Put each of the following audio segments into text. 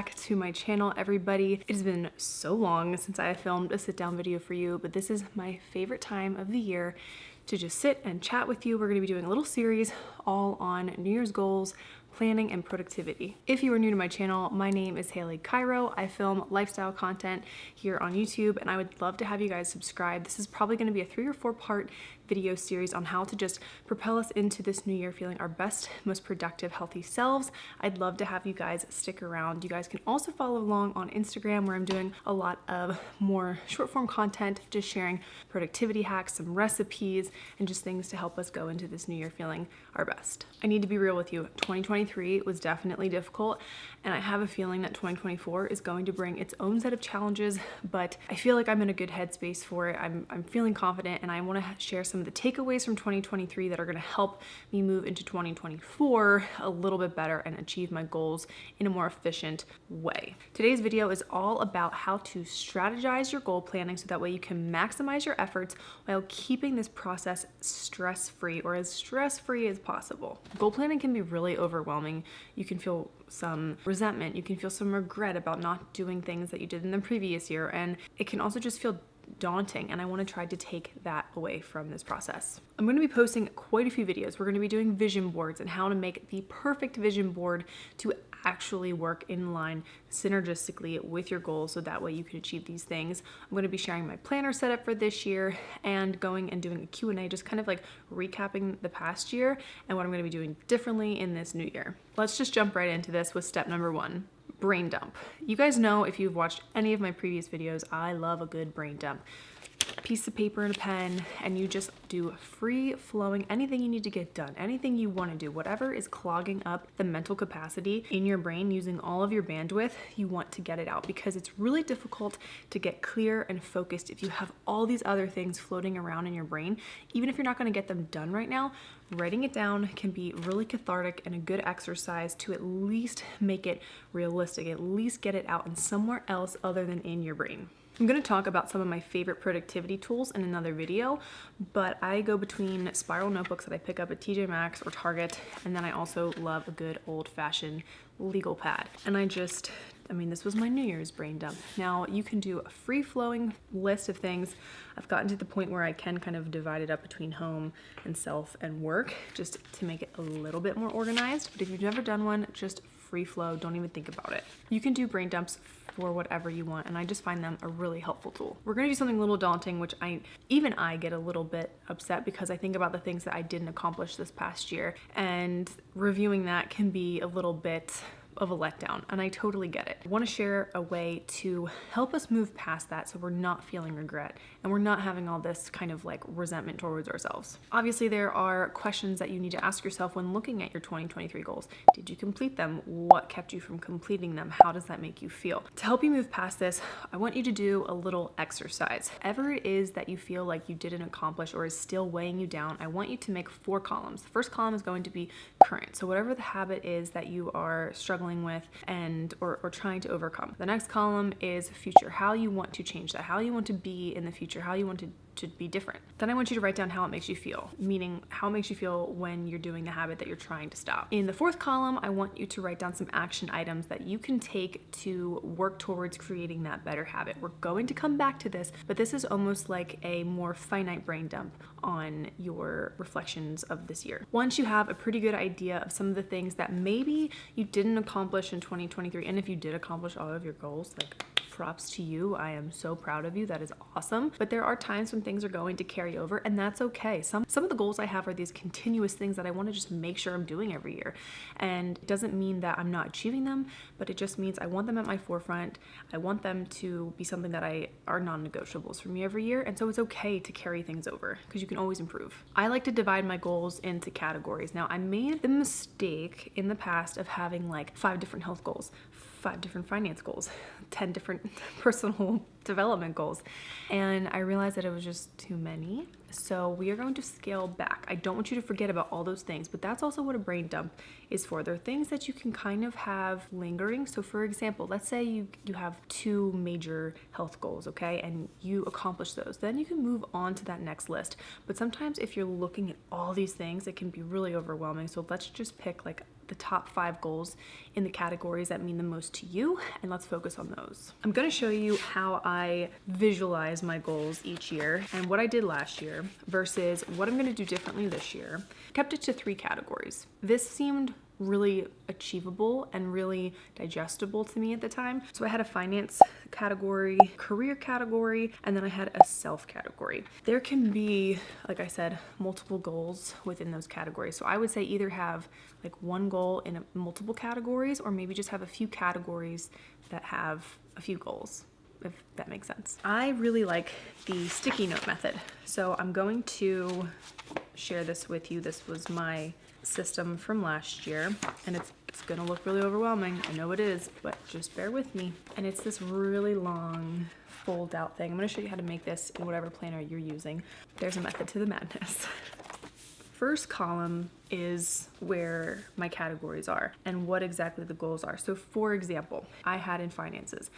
back to my channel, everybody. It has been so long since I filmed a sit-down video for you, but this is my favorite time of the year to just sit and chat with you. We're gonna be doing a little series all on New Year's goals, planning, and productivity. If you are new to my channel, my name is Haley Cairo. I film lifestyle content here on YouTube, and I would love to have you guys subscribe. This is probably gonna be a 3 or 4 part video series on how to just propel us into this new year feeling our best, most productive, healthy selves. I'd love to have you guys stick around. You guys can also follow along on Instagram, where I'm doing a lot of more short form content, just sharing productivity hacks, some recipes, and just things to help us go into this new year feeling our best. I need to be real with you. 2023 was definitely difficult, and I have a feeling that 2024 is going to bring its own set of challenges, but I feel like I'm in a good headspace for it. I'm feeling confident, and I want to share some of the takeaways from 2023 that are going to help me move into 2024 a little bit better and achieve my goals in a more efficient way. Today's video is all about how to strategize your goal planning so that way you can maximize your efforts while keeping this process stress-free, or as stress-free as possible. Goal planning can be really overwhelming. You can feel some resentment, you can feel some regret about not doing things that you did in the previous year, and it can also just feel daunting, and I want to try to take that away from this process. I'm going to be posting quite a few videos. We're going to be doing vision boards and how to make the perfect vision board to actually work in line synergistically with your goals, so that way you can achieve these things. I'm going to be sharing my planner setup for this year and going and doing a Q&A, just kind of like recapping the past year and what I'm going to be doing differently in this new year. Let's just jump right into this with step number 1. Brain dump. You guys know, if you've watched any of my previous videos, I love a good brain dump. Piece of paper and a pen, and you just do free flowing, anything you need to get done, anything you want to do, whatever is clogging up the mental capacity in your brain, using all of your bandwidth, you want to get it out, because it's really difficult to get clear and focused if you have all these other things floating around in your brain. Even if you're not going to get them done right now, writing it down can be really cathartic and a good exercise to at least make it realistic, at least get it out in somewhere else other than in your brain. I'm going to talk about some of my favorite productivity tools in another video, but I go between spiral notebooks that I pick up at TJ Maxx or Target, and then I also love a good old-fashioned legal pad. And this was my New Year's brain dump. Now, you can do a free-flowing list of things. I've gotten to the point where I can kind of divide it up between home and self and work, just to make it a little bit more organized. But if you've never done one, just free flow, don't even think about it. You can do brain dumps for whatever you want, and I just find them a really helpful tool. We're gonna do something a little daunting, which I get a little bit upset, because I think about the things that I didn't accomplish this past year, and reviewing that can be a little bit of a letdown, and I totally get it. I want to share a way to help us move past that, so we're not feeling regret and we're not having all this kind of like resentment towards ourselves. Obviously, there are questions that you need to ask yourself when looking at your 2023 goals. Did you complete them? What kept you from completing them? How does that make you feel? To help you move past this, I want you to do a little exercise. Whatever it is that you feel like you didn't accomplish or is still weighing you down, I want you to make 4 columns. The first column is going to be current. So whatever the habit is that you are struggling with or trying to overcome. The next column is future, how you want to change that, how you want to be in the future, how you want to be different. Then I want you to write down how it makes you feel, meaning how it makes you feel when you're doing the habit that you're trying to stop. In the 4th column, I want you to write down some action items that you can take to work towards creating that better habit. We're going to come back to this, but this is almost like a more finite brain dump on your reflections of this year. Once you have a pretty good idea of some of the things that maybe you didn't accomplish in 2023, and if you did accomplish all of your goals, like, props to you. I am so proud of you. That is awesome. But there are times when things are going to carry over, and that's okay. Some of the goals I have are these continuous things that I want to just make sure I'm doing every year. And it doesn't mean that I'm not achieving them, but it just means I want them at my forefront. I want them to be something that are non-negotiables for me every year. And so it's okay to carry things over, because you can always improve. I like to divide my goals into categories. Now, I made the mistake in the past of having like 5 different health goals, 5 different finance goals, 10 different personal development goals. And I realized that it was just too many. So we are going to scale back. I don't want you to forget about all those things, but that's also what a brain dump is for. There are things that you can kind of have lingering. So for example, let's say you have 2 major health goals, okay, and you accomplish those. Then you can move on to that next list. But sometimes if you're looking at all these things, it can be really overwhelming. So let's just pick like the top 5 goals in the categories that mean the most to you, and let's focus on those. I'm gonna show you how I visualize my goals each year and what I did last year versus what I'm gonna do differently this year. Kept it to 3 categories. This seemed really achievable and really digestible to me at the time. So I had a finance category, career category, and then I had a self category. There can be, like I said, multiple goals within those categories. So I would say either have like one goal in multiple categories, or maybe just have a few categories that have a few goals, if that makes sense. I really like the sticky note method. So I'm going to share this with you. This was my system from last year, and it's gonna look really overwhelming. I know it is, but just bear with me. And it's this really long fold out thing. I'm gonna show you how to make this in whatever planner you're using. There's a method to the madness. First column is where my categories are and what exactly the goals are. So for example, I had in finances,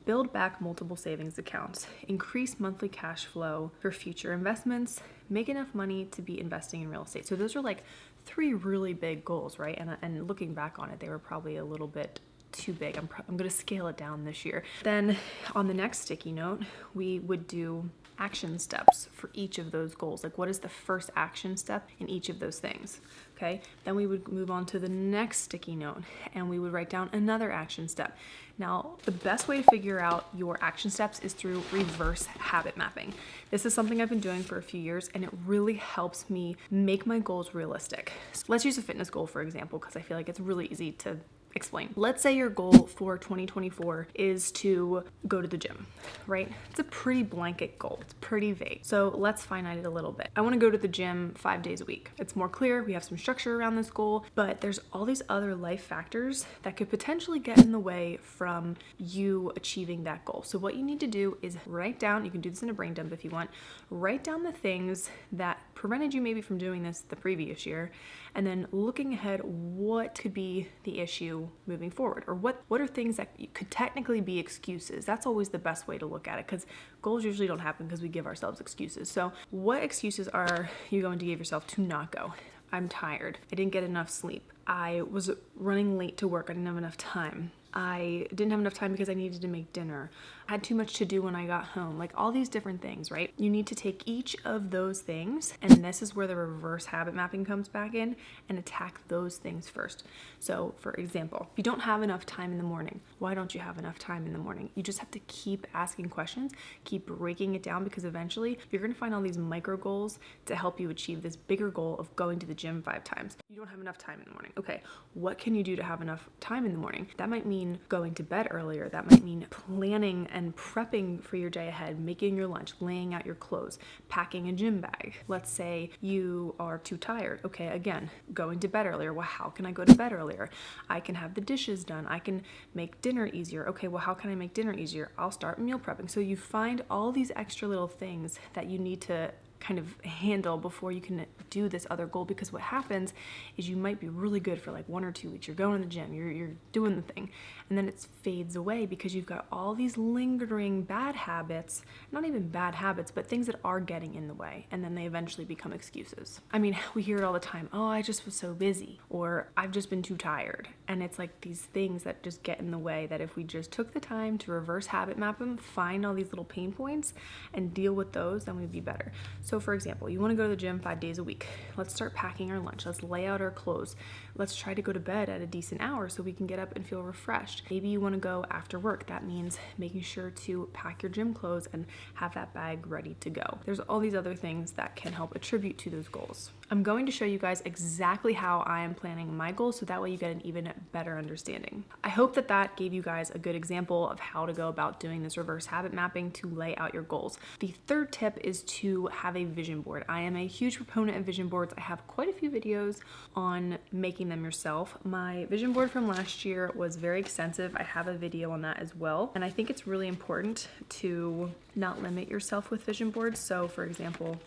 build back multiple savings accounts, increase monthly cash flow for future investments, make enough money to be investing in real estate. So those are like 3 really big goals, right? And looking back on it, they were probably a little bit too big. I'm going to scale it down this year. Then on the next sticky note, we would do action steps for each of those goals. Like, what is the first action step in each of those things? Okay. Then we would move on to the next sticky note and we would write down another action step. Now, the best way to figure out your action steps is through reverse habit mapping. This is something I've been doing for a few years, and it really helps me make my goals realistic. So let's use a fitness goal, for example, because I feel like it's really easy to explain. Let's say your goal for 2024 is to go to the gym, right? It's a pretty blanket goal. It's pretty vague. So let's finite it a little bit. I want to go to the gym 5 days a week. It's more clear. We have some structure around this goal, but there's all these other life factors that could potentially get in the way from you achieving that goal. So what you need to do is write down, you can do this in a brain dump if you want, write down the things that prevented you maybe from doing this the previous year, and then looking ahead, what could be the issue moving forward, or what are things that could technically be excuses. That's always the best way to look at it, because goals usually don't happen because we give ourselves excuses. So what excuses are you going to give yourself to not go? I'm tired. I didn't get enough sleep. I was running late to work. I didn't have enough time. I didn't have enough time because I needed to make dinner. I had too much to do when I got home. Like all these different things, right? You need to take each of those things, and this is where the reverse habit mapping comes back in, and attack those things first. So for example, if you don't have enough time in the morning, why don't you have enough time in the morning? You just have to keep asking questions, keep breaking it down, because eventually you're gonna find all these micro goals to help you achieve this bigger goal of going to the gym 5 times. You don't have enough time in the morning. Okay, what can you do to have enough time in the morning? That might mean going to bed earlier. That might mean planning and prepping for your day ahead, making your lunch, laying out your clothes, packing a gym bag. Let's say you are too tired. Okay, again, going to bed earlier. Well, how can I go to bed earlier? I can have the dishes done. I can make dinner easier. Okay, well, how can I make dinner easier? I'll start meal prepping. So you find all these extra little things that you need to kind of handle before you can do this other goal, because what happens is you might be really good for like 1 or 2 weeks. You're going to the gym, you're doing the thing, and then it fades away because you've got all these lingering bad habits, not even bad habits, but things that are getting in the way, and then they eventually become excuses. I mean, we hear it all the time. Oh, I just was so busy, or I've just been too tired. And it's like these things that just get in the way, that if we just took the time to reverse habit map them, find all these little pain points and deal with those, then we'd be better. So for example, you want to go to the gym 5 days a week. Let's start packing our lunch. Let's lay out our clothes. Let's try to go to bed at a decent hour so we can get up and feel refreshed. Maybe you want to go after work. That means making sure to pack your gym clothes and have that bag ready to go. There's all these other things that can help attribute to those goals. I'm going to show you guys exactly how I am planning my goals so that way you get an even better understanding. I hope that that gave you guys a good example of how to go about doing this reverse habit mapping to lay out your goals. The third tip is to have a vision board. I am a huge proponent of vision boards. I have quite a few videos on making them yourself. My vision board from last year was very extensive. I have a video on that as well. And I think it's really important to not limit yourself with vision boards. So for example,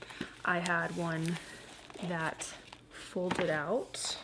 I had one that folded out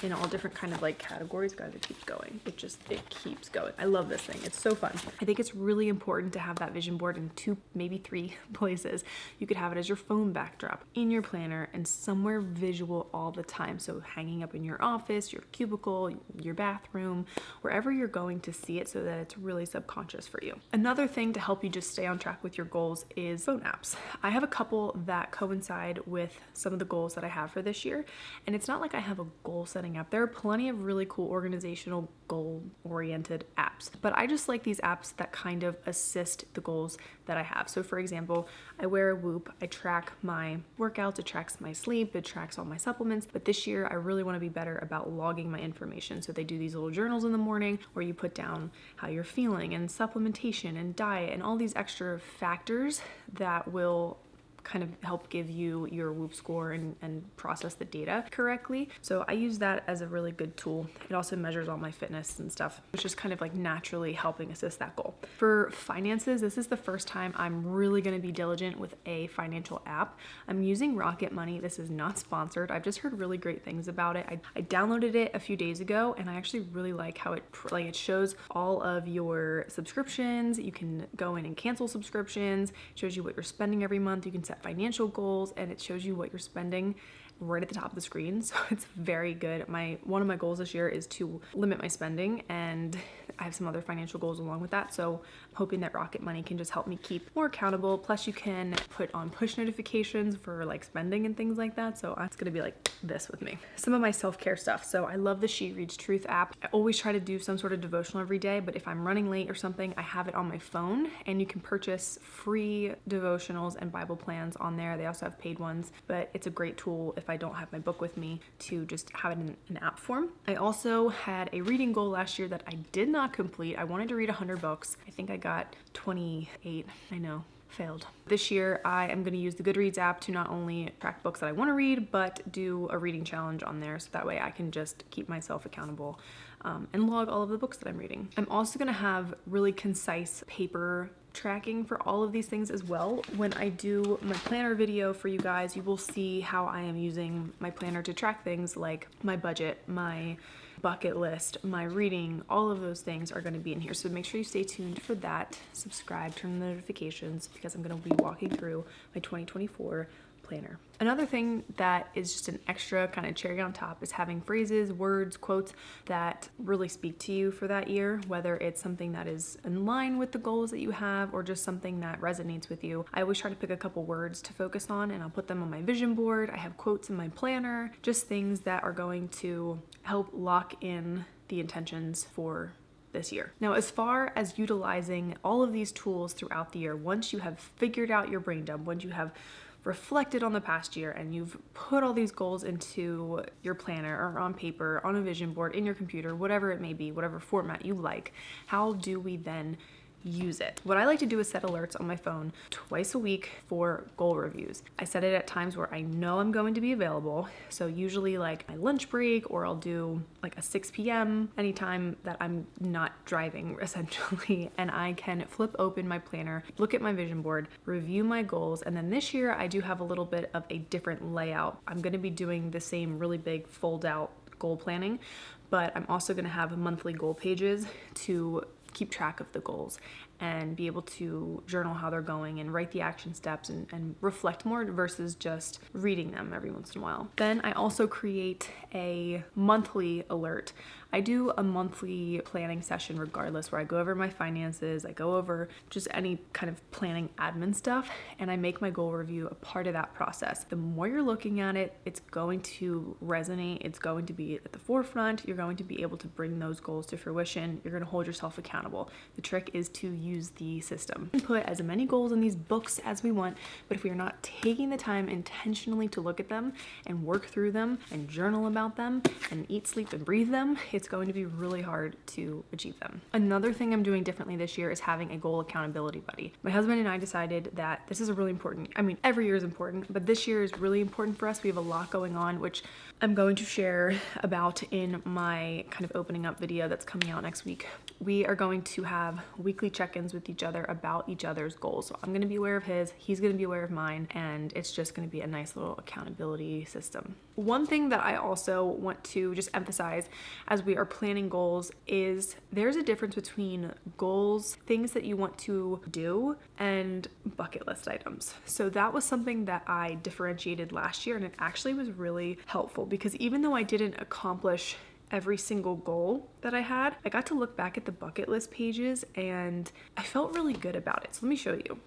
in all different kind of like categories. Guys, it keeps going. It keeps going. I love this thing. It's so fun. I think it's really important to have that vision board in 2, maybe 3 places. You could have it as your phone backdrop, in your planner, and somewhere visual all the time. So hanging up in your office, your cubicle, your bathroom, wherever you're going to see it so that it's really subconscious for you. Another thing to help you just stay on track with your goals is phone apps. I have a couple that coincide with some of the goals that I have for this year. And it's not like I have a goal setting app. There are plenty of really cool organizational goal-oriented apps, but I just like these apps that kind of assist the goals that I have. So for example, I wear a Whoop. I track my workouts, it tracks my sleep, it tracks all my supplements, but this year I really want to be better about logging my information. So they do these little journals in the morning where you put down how you're feeling and supplementation and diet and all these extra factors that will kind of help give you your Whoop score and process the data correctly. So I use that as a really good tool. It also measures all my fitness and stuff, which is kind of like naturally helping assist that goal. For finances, this is the first time I'm really going to be diligent with a financial app. I'm using Rocket Money. This is not sponsored. I've just heard really great things about it. I downloaded it a few days ago and I actually really like how it shows all of your subscriptions. You can go in and cancel subscriptions. It shows you what you're spending every month. You can set financial goals and it shows you what you're spending right at the top of the screen. So it's very good. One of my goals this year is to limit my spending, and I have some other financial goals along with that. So I'm hoping that Rocket Money can just help me keep more accountable. Plus you can put on push notifications for like spending and things like that. So it's gonna be like this with me. Some of my self-care stuff. So I love the She Reads Truth app. I always try to do some sort of devotional every day, but if I'm running late or something, I have it on my phone, and you can purchase free devotionals and Bible plans on there. They also have paid ones, but it's a great tool if I don't have my book with me to just have it in an app form. I also had a reading goal last year that I did not complete. I wanted to read 100 books. I think I got 28. I know. Failed. This year, I am going to use the Goodreads app to not only track books that I want to read, but do a reading challenge on there so that way I can just keep myself accountable and log all of the books that I'm reading. I'm also going to have really concise paper tracking for all of these things as well. When I do my planner video for you guys, you will see how I am using my planner to track things like my budget, my bucket list, my reading. All of those things are going to be in here. So make sure you stay tuned for that. Subscribe, turn the notifications, because I'm going to be walking through my 2024 planner. Another thing that is just an extra kind of cherry on top is having phrases, words, quotes that really speak to you for that year, whether it's something that is in line with the goals that you have or just something that resonates with you. I always try to pick a couple words to focus on, and I'll put them on my vision board. I have quotes in my planner, just things that are going to help lock in the intentions for this year. Now, as far as utilizing all of these tools throughout the year, once you have figured out your brain dump, once you have reflected on the past year and you've put all these goals into your planner or on paper, on a vision board, in your computer, whatever it may be, whatever format you like, how do we then use it? What I like to do is set alerts on my phone twice a week for goal reviews. I set it at times where I know I'm going to be available. So usually like my lunch break, or I'll do like a 6 p.m. anytime that I'm not driving essentially. And I can flip open my planner, look at my vision board, review my goals. And then this year I do have a little bit of a different layout. I'm going to be doing the same really big fold out goal planning, but I'm also going to have monthly goal pages to keep track of the goals and be able to journal how they're going and write the action steps and reflect more versus just reading them every once in a while. Then I also create a monthly alert. I do a monthly planning session regardless, where I go over my finances, I go over just any kind of planning admin stuff, and I make my goal review a part of that process. The more you're looking at it, it's going to resonate, it's going to be at the forefront, you're going to be able to bring those goals to fruition, you're going to hold yourself accountable. The trick is to use the system. We can put as many goals in these books as we want, but if we are not taking the time intentionally to look at them and work through them and journal about them and eat, sleep, and breathe them, it's going to be really hard to achieve them. Another thing I'm doing differently this year is having a goal accountability buddy. My husband and I decided that this is a really important, I mean, every year is important, but this year is really important for us. We have a lot going on, which I'm going to share about in my kind of opening up video that's coming out next week. We are going to have weekly check-ins with each other about each other's goals. So I'm going to be aware of his, he's going to be aware of mine, and it's just going to be a nice little accountability system. One thing that I also want to just emphasize as we are planning goals is there's a difference between goals, things that you want to do, and bucket list items. So that was something that I differentiated last year, and it actually was really helpful because even though I didn't accomplish every single goal that I had, I got to look back at the bucket list pages and I felt really good about it. So let me show you.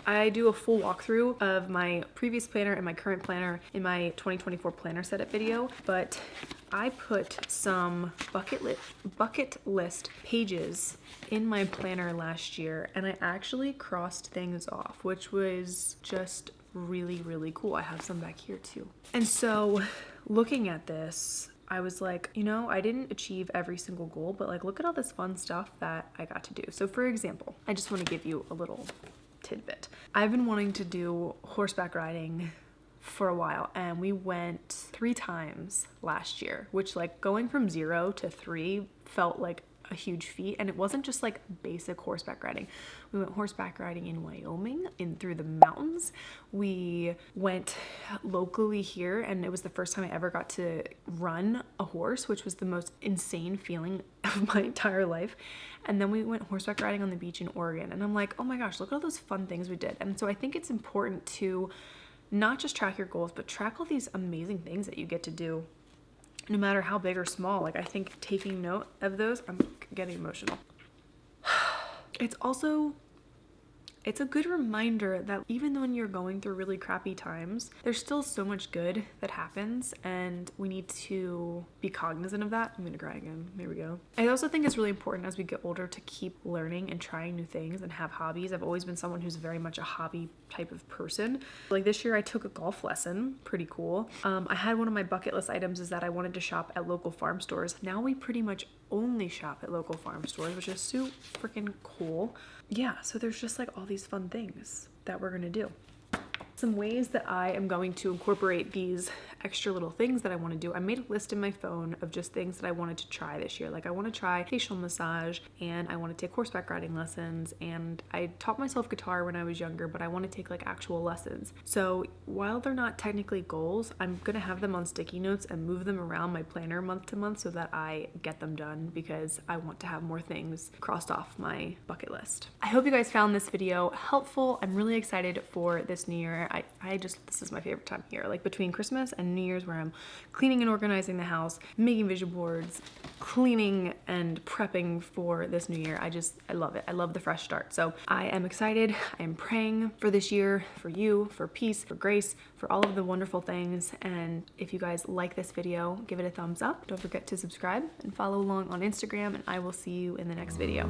I do a full walkthrough of my previous planner and my current planner in my 2024 planner setup video, but I put some bucket list pages in my planner last year, and I actually crossed things off, which was just really, really cool. I have some back here too. And so looking at this, I was like, you know, I didn't achieve every single goal, but like, look at all this fun stuff that I got to do. So for example, I just want to give you a little tidbit. I've been wanting to do horseback riding for a while, and we went 3 times last year, which like going from 0 to 3 felt like a huge feat. And it wasn't just like basic horseback riding. We went horseback riding in Wyoming, in through the mountains. We went locally here, and it was the first time I ever got to run a horse, which was the most insane feeling of my entire life. And then we went horseback riding on the beach in Oregon, and I'm like, oh my gosh, look at all those fun things we did. And so I think it's important to not just track your goals, but track all these amazing things that you get to do, no matter how big or small. Like, I think taking note of those, I'm getting emotional. It's a good reminder that even when you're going through really crappy times, there's still so much good that happens, and we need to be cognizant of that. I'm gonna cry again. There we go. I also think it's really important as we get older to keep learning and trying new things and have hobbies. I've always been someone who's very much a hobby type of person. Like this year I took a golf lesson, pretty cool. I had one of my bucket list items is that I wanted to shop at local farm stores. Now we pretty much only shop at local farm stores, which is so freaking cool. Yeah, so there's just like all these fun things that we're gonna do. Some ways that I am going to incorporate these extra little things that I want to do. I made a list in my phone of just things that I wanted to try this year. Like I want to try facial massage, and I want to take horseback riding lessons, and I taught myself guitar when I was younger, but I want to take like actual lessons. So while they're not technically goals, I'm gonna have them on sticky notes and move them around my planner month to month so that I get them done, because I want to have more things crossed off my bucket list. I hope you guys found this video helpful. I'm really excited for this new year. This is my favorite time of year, like between Christmas and New Year's, where I'm cleaning and organizing the house, making vision boards, cleaning and prepping for this new year. I love it. I love the fresh start. So I am excited. I am praying for this year, for you, for peace, for grace, for all of the wonderful things. And if you guys like this video, give it a thumbs up. Don't forget to subscribe and follow along on Instagram, and I will see you in the next video.